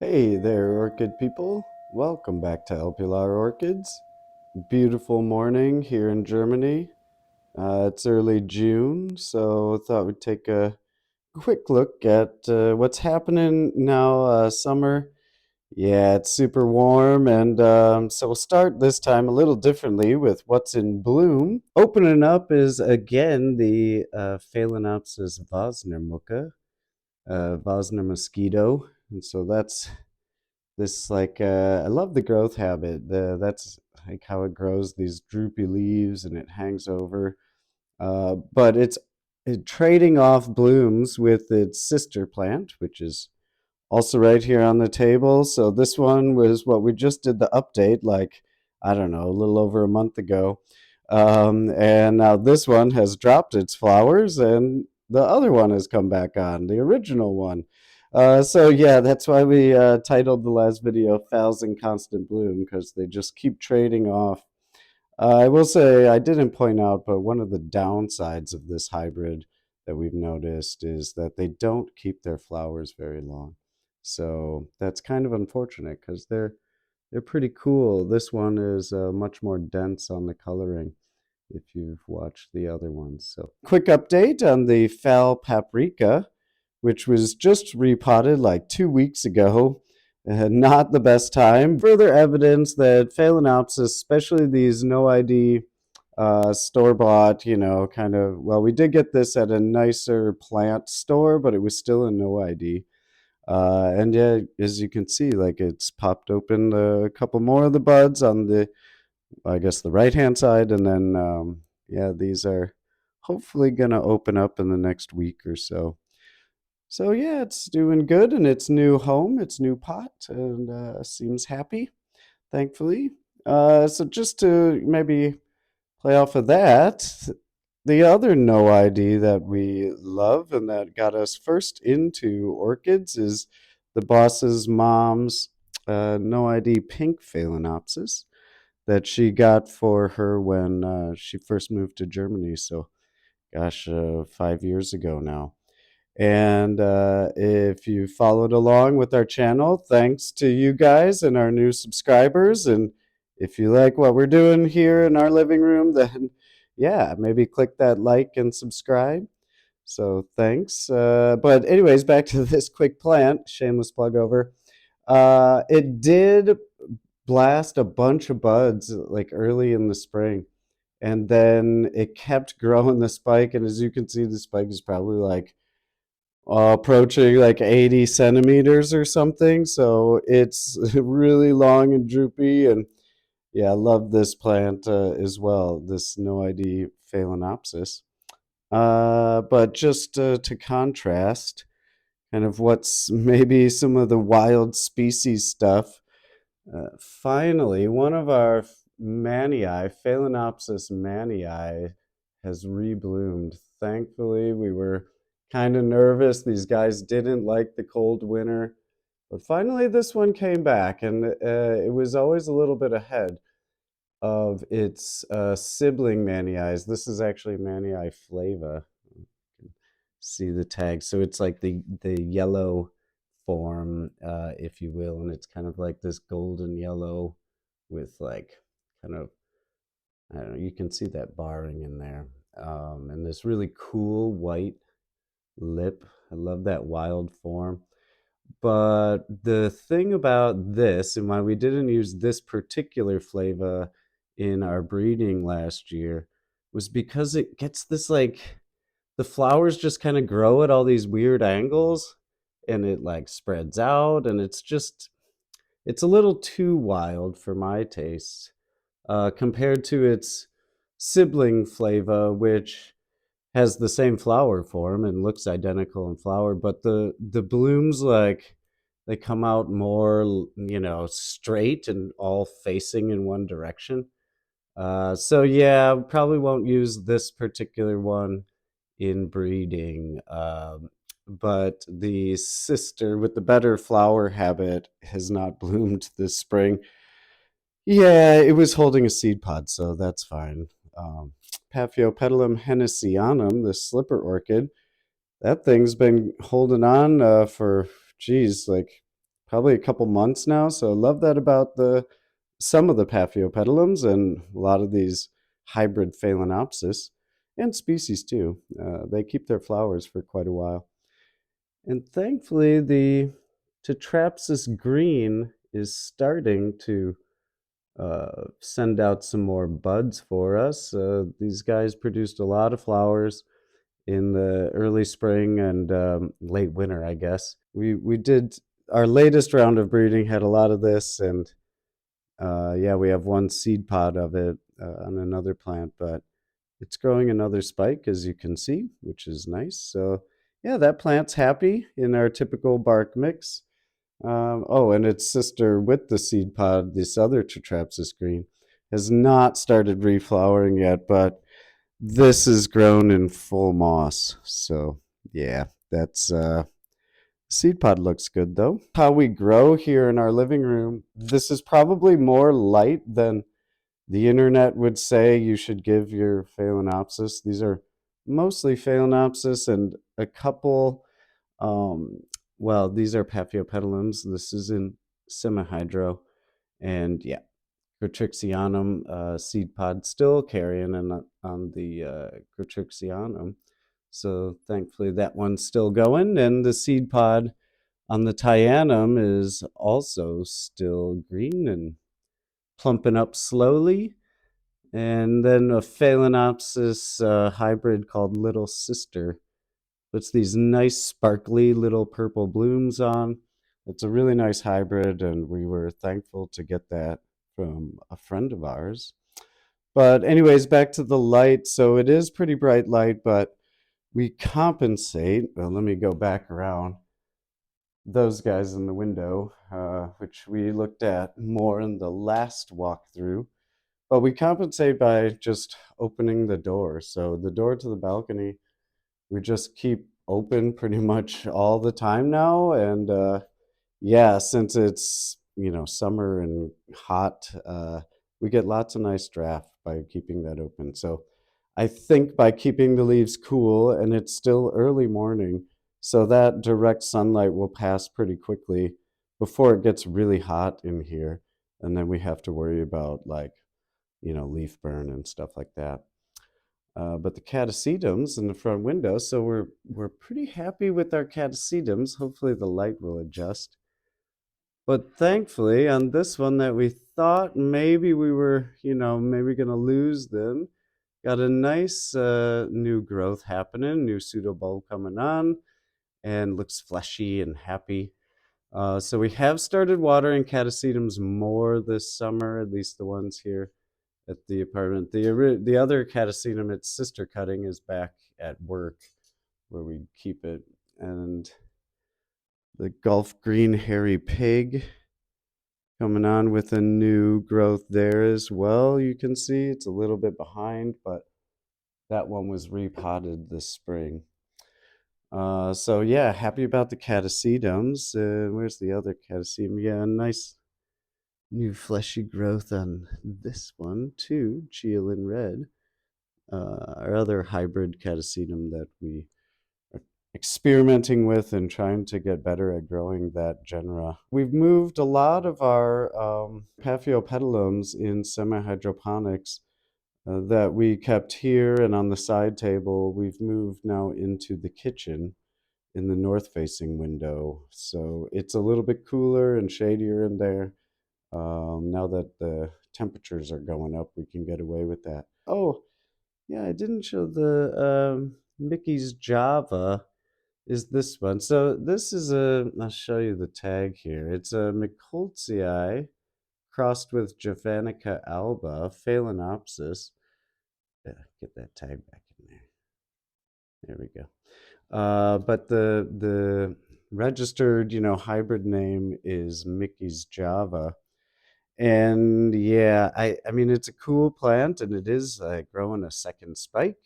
Hey there, orchid people. Welcome back to Pilar Orchids. Beautiful morning here in Germany. It's early June, so I thought we'd take a quick look at what's happening now. Summer, yeah, it's super warm, and so we'll start this time a little differently with what's in bloom. Opening up is again the Phalaenopsis Bosner Mocha, Bosner Mosquito, and so that's this I love the growth habit. That's like how it grows these droopy leaves and it hangs over. But it's trading off blooms with its sister plant, which is also right here on the table. So this one was what we just did the update, like, I don't know, a little over a month ago. And now this one has dropped its flowers and the other one has come back on, the original one. So yeah, that's why we titled the last video Phals in Constant Bloom, because they just keep trading off. I will say I didn't point out, but one of the downsides of this hybrid that we've noticed is that they don't keep their flowers very long. So that's kind of unfortunate because they're pretty cool. This one is much more dense on the coloring if you've watched the other ones. So quick update on the Phal Paprika, which was just repotted like 2 weeks ago. Not the best time. Further evidence that Phalaenopsis, especially these no ID store bought, kind of, well, we did get this at a nicer plant store, but it was still a no ID. And yeah, as you can see, like it's popped open a couple more of the buds on the, I guess, the right hand side. And then, yeah, these are hopefully going to open up in the next week or so. So yeah, it's doing good in its new home, its new pot, and seems happy, thankfully. So just to maybe play off of that, the other no ID that we love and that got us first into orchids is the boss's mom's no ID pink Phalaenopsis that she got for her when she first moved to Germany. So, gosh, 5 years ago now. And if you followed along with our channel, thanks to you guys and our new subscribers. And if you like what we're doing here in our living room, then yeah, maybe click that like and subscribe. So thanks. But anyways, back to this quick plant. Shameless plug over. It did blast a bunch of buds like early in the spring, and then it kept growing the spike. And as you can see, the spike is probably like approaching like 80 centimeters or something. So it's really long and droopy. And yeah, I love this plant as well, this no ID Phalaenopsis. But just to contrast, kind of what's maybe some of the wild species stuff. Finally, one of our Manii, Phalaenopsis Manii, has rebloomed. Thankfully, we were kind of nervous. These guys didn't like the cold winter. But finally, this one came back, and it was always a little bit ahead of its sibling Manii. This is actually Manii flava. You can see the tag. So it's like the yellow form, if you will, and it's kind of like this golden yellow with like kind of, I don't know, you can see that barring in there, and this really cool white lip. I love that wild form. But the thing about this, and why we didn't use this particular flava in our breeding last year, was because it gets this like, the flowers just kind of grow at all these weird angles and it like spreads out, and it's a little too wild for my taste, compared to its sibling flava, which has the same flower form and looks identical in flower, but the blooms, like, they come out more, straight and all facing in one direction. So yeah, probably won't use this particular one in breeding. But the sister with the better flower habit has not bloomed this spring. Yeah, it was holding a seed pod, so that's fine. Papiopetalum Hennessy, the slipper orchid, that thing's been holding on for, geez, like probably a couple months now. So I love that about some of the Papiopetalums and a lot of these hybrid Phalaenopsis and species too. They keep their flowers for quite a while. And thankfully, the Tetrapsis green is starting to send out some more buds for us. These guys produced a lot of flowers in the early spring and late winter, I guess. We did our latest round of breeding, had a lot of this, and yeah, we have one seed pod of it on another plant, but it's growing another spike, as you can see, which is nice. So yeah, that plant's happy in our typical bark mix. Oh, and its sister with the seed pod, this other Tetrapsis green, has not started reflowering yet, but this is grown in full moss. So yeah, that's seed pod looks good though. How we grow here in our living room, this is probably more light than the internet would say you should give your Phalaenopsis. These are mostly Phalaenopsis and a couple, um, well, these are Papiopetalums. This is in semihydro. And yeah, Gratrixianum seed pod still carrying on the Gratrixianum. So thankfully that one's still going. And the seed pod on the Tyanum is also still green and plumping up slowly. And then a Phalaenopsis hybrid called Little Sister puts these nice sparkly little purple blooms on. It's a really nice hybrid, and we were thankful to get that from a friend of ours. But anyways, back to the light. So it is pretty bright light, but we compensate. Well, let me go back around those guys in the window, which we looked at more in the last walkthrough. But we compensate by just opening the door. So the door to the balcony, we just keep open pretty much all the time now. And yeah, since it's, summer and hot, we get lots of nice draft by keeping that open. So I think by keeping the leaves cool, and it's still early morning, so that direct sunlight will pass pretty quickly before it gets really hot in here. And then we have to worry about leaf burn and stuff like that. But the Catasetums in the front window, so we're pretty happy with our Catasetums. Hopefully the light will adjust. But thankfully, on this one that we thought maybe we were, maybe gonna lose them, got a nice new growth happening, new pseudobulb coming on, and looks fleshy and happy. So we have started watering Catasetums more this summer, at least the ones here at the apartment. The other Catasetum, its sister cutting, is back at work where we keep it. And the Gulf Green Hairy Pig coming on with a new growth there as well. You can see it's a little bit behind, but that one was repotted this spring. So yeah, happy about the Catasetums. Where's the other Catasetum? Yeah, nice new fleshy growth on this one too, Chiolin Red. Our other hybrid Catasetum that we are experimenting with and trying to get better at growing that genera. We've moved a lot of our Papiopetalums in semi-hydroponics that we kept here and on the side table. We've moved now into the kitchen in the north-facing window. So it's a little bit cooler and shadier in there. Now that the temperatures are going up, we can get away with that. Oh, yeah, I didn't show the Mickey's Java is this one. So this is I'll show you the tag here. It's a Micholtzii crossed with Javanica alba, Phalaenopsis. Get that tag back in there. There we go. But the registered, hybrid name is Mickey's Java. And yeah, I mean, it's a cool plant, and it is growing a second spike,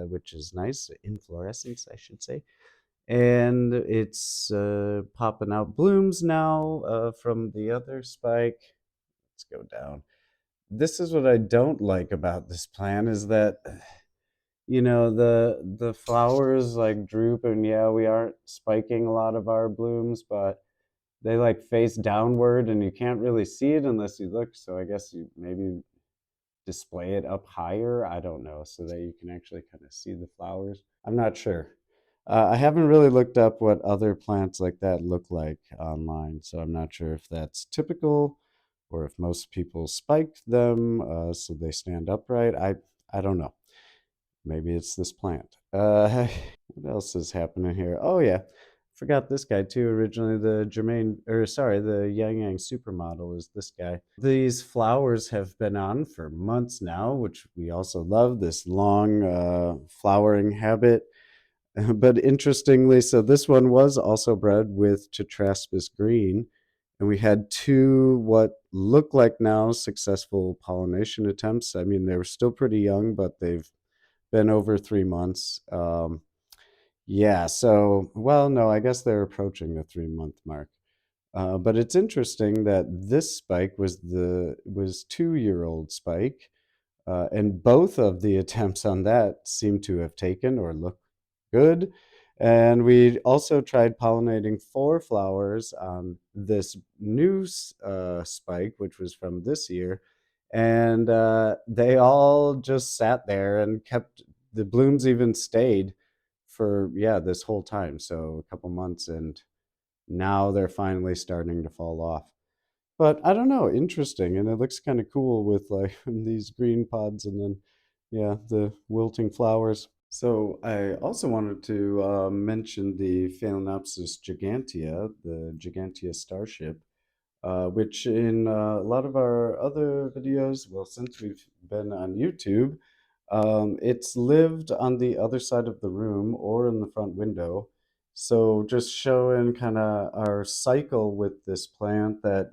which is nice, inflorescence, I should say. And it's popping out blooms now from the other spike. Let's go down. This is what I don't like about this plant is that the flowers like droop, and yeah, we aren't spiking a lot of our blooms, but they like face downward and you can't really see it unless you look. So I guess you maybe display it up higher. I don't know, so that you can actually kind of see the flowers. I'm not sure. I haven't really looked up what other plants like that look like online, so I'm not sure if that's typical or if most people spike them so they stand upright. I don't know. Maybe it's this plant. What else is happening here? Oh yeah, forgot this guy too. Originally, the Jermaine, or sorry, the Yang Yang supermodel is this guy. These flowers have been on for months now, which we also love. This long flowering habit. But interestingly, so this one was also bred with Tetraspis green, and we had two what look like now successful pollination attempts. I mean, they were still pretty young, but they've been over 3 months. Yeah, so, well, no, I guess they're approaching the 3 month mark. But it's interesting that this spike was 2 year old spike, and both of the attempts on that seem to have taken or look good. And we also tried pollinating four flowers on this new spike, which was from this year. And they all just sat there and kept, the blooms even stayed for, yeah, this whole time. So a couple months, and now they're finally starting to fall off. But I don't know, interesting, and it looks kind of cool with like these green pods and then, yeah, the wilting flowers. So I also wanted to mention the Phalaenopsis gigantea, the Gigantea Starship, which in a lot of our other videos, well, since we've been on YouTube, it's lived on the other side of the room or in the front window. So just showing kind of our cycle with this plant that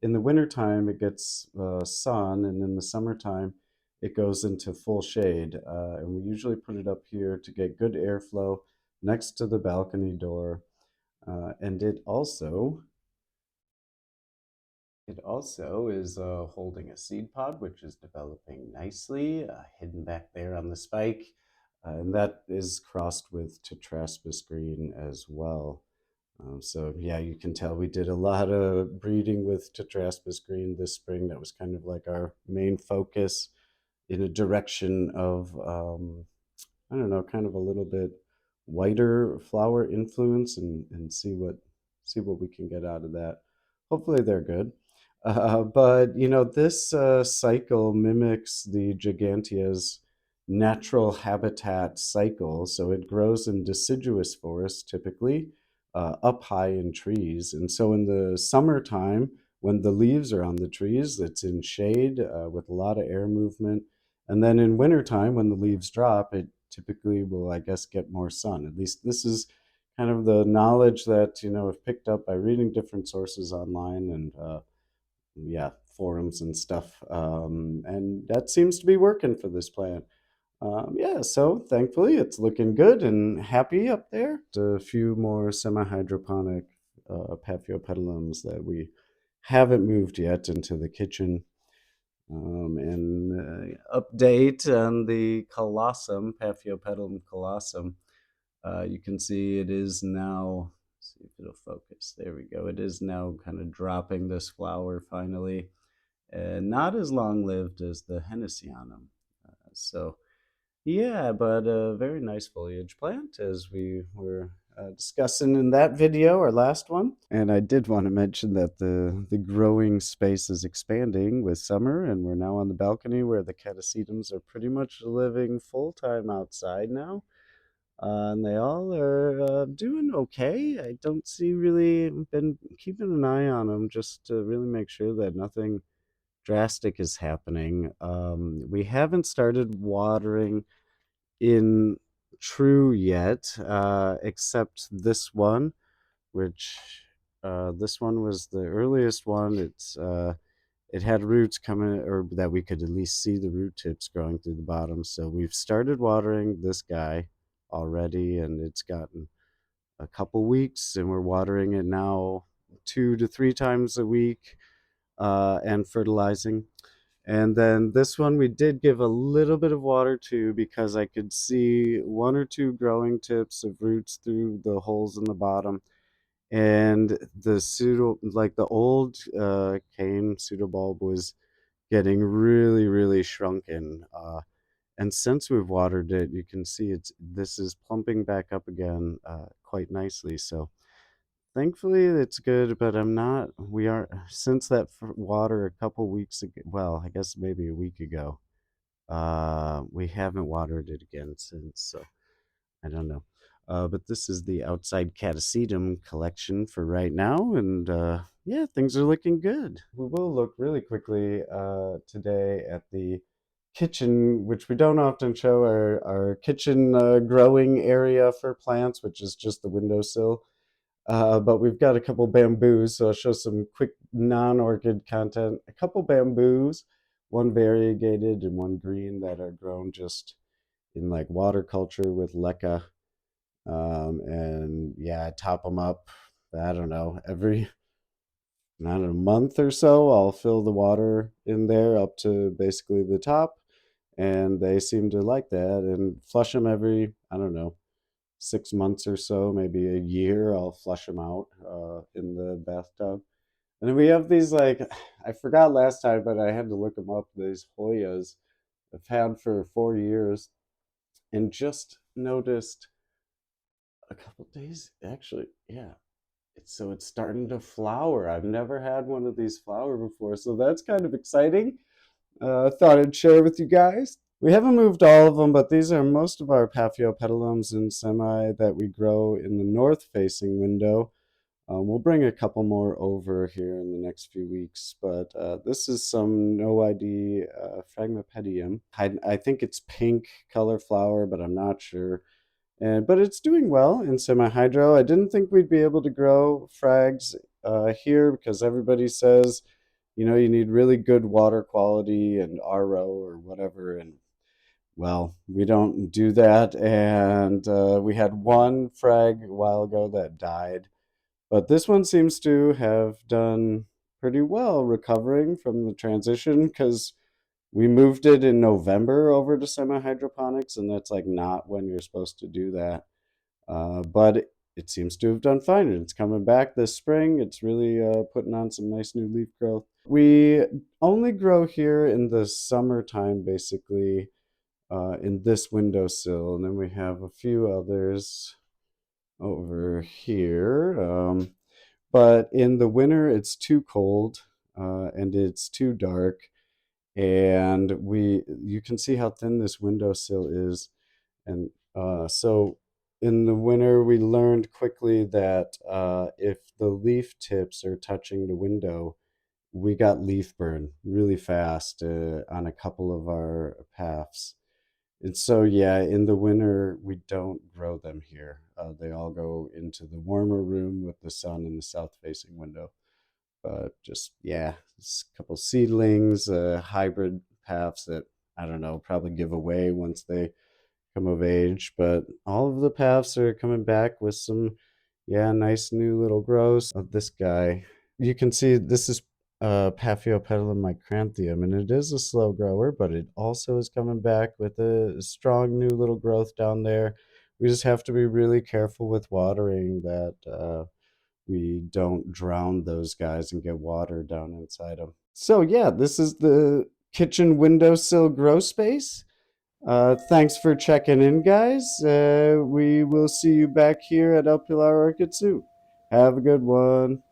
in the wintertime, it gets sun, and in the summertime, it goes into full shade. And we usually put it up here to get good airflow next to the balcony door. And it also is holding a seed pod, which is developing nicely, hidden back there on the spike. And that is crossed with Tetraspis green as well. So yeah, you can tell we did a lot of breeding with Tetraspis green this spring. That was kind of like our main focus in a direction of I don't know, kind of a little bit whiter flower influence, and see what we can get out of that. Hopefully they're good. But this cycle mimics the Gigantea's natural habitat cycle. So it grows in deciduous forests typically, up high in trees. And so in the summertime, when the leaves are on the trees, it's in shade with a lot of air movement. And then in wintertime, when the leaves drop, it typically will, I guess, get more sun. At least this is kind of the knowledge that, I've picked up by reading different sources online and, yeah, forums and stuff. And that seems to be working for this plant. Yeah, so thankfully it's looking good and happy up there. A few more semi-hydroponic Papiopetalums that we haven't moved yet into the kitchen. And update on the Colossum, Papiopetalum Colossum. You can see it is now, let's see if it'll focus. There we go. It is now kind of dropping this flower finally. And not as long lived as the Hennessy on them. So, yeah, but a very nice foliage plant, as we were discussing in that video, our last one. And I did want to mention that the growing space is expanding with summer, and we're now on the balcony where the Catasetums are pretty much living full time outside now. And they all are doing okay. I don't see, really been keeping an eye on them just to really make sure that nothing drastic is happening. We haven't started watering in true yet, except this one, which this one was the earliest one. It had roots coming, or that we could at least see the root tips growing through the bottom. So we've started watering this guy already, and it's gotten a couple weeks, and we're watering it now 2 to 3 times a week, and fertilizing. And then this one we did give a little bit of water to, because I could see one or two growing tips of roots through the holes in the bottom. and the pseudo, like the old cane pseudobulb was getting really, really shrunken. And since we've watered it, you can see this is plumping back up again quite nicely. So thankfully it's good, but I'm not. We are since that water a couple weeks ago. Well, I guess maybe a week ago. We haven't watered it again since. So I don't know. But this is the outside Catasetum collection for right now, and yeah, things are looking good. We will look really quickly today at the kitchen, which we don't often show, our kitchen growing area for plants, which is just the windowsill. But we've got a couple bamboos, so I'll show some quick non-orchid content. A couple bamboos, one variegated and one green, that are grown just in like water culture with leca. And yeah, I top them up. I don't know, every not a month or so, I'll fill the water in there up to basically the top, and they seem to like that. And flush them every, I don't know, 6 months or so, maybe a year. I'll flush them out in the bathtub. And then we have these like I forgot last time, but I had to look them up. These Hoyas I've had for 4 years, and just noticed a couple days actually. Yeah, it's starting to flower. I've never had one of these flower before, so that's kind of exciting. I thought I'd share with you guys. We haven't moved all of them, but these are most of our Papiopetalums and semi that we grow in the north-facing window. We'll bring a couple more over here in the next few weeks, but this is some no ID Phragmipedium. I think it's pink color flower, but I'm not sure. But it's doing well in semi-hydro. I didn't think we'd be able to grow frags here because everybody says, you need really good water quality and RO or whatever. And well, we don't do that. And we had one frag a while ago that died. But this one seems to have done pretty well recovering from the transition because we moved it in November over to semi hydroponics, and that's like not when you're supposed to do that. But it seems to have done fine, and it's coming back this spring. It's really putting on some nice new leaf growth. We only grow here in the summertime, basically, in this windowsill, and then we have a few others over here. But in the winter, it's too cold and it's too dark, and you can see how thin this windowsill is. And so in the winter, we learned quickly that if the leaf tips are touching the window, we got leaf burn really fast on a couple of our paths. And so, yeah, in the winter, we don't grow them here. They all go into the warmer room with the sun in the south facing window. But just, yeah, it's a couple seedlings, hybrid paths that I don't know, probably give away once they come of age. But all of the paths are coming back with some, yeah, nice new little growths. This guy, you can see this is Papiopetalum micranthium, and it is a slow grower, but it also is coming back with a strong new little growth down there. We just have to be really careful with watering that we don't drown those guys and get water down inside them. So yeah, this is the kitchen windowsill grow space. Thanks for checking in, guys. We will see you back here at El Pilar Orchid soon. Have a good one.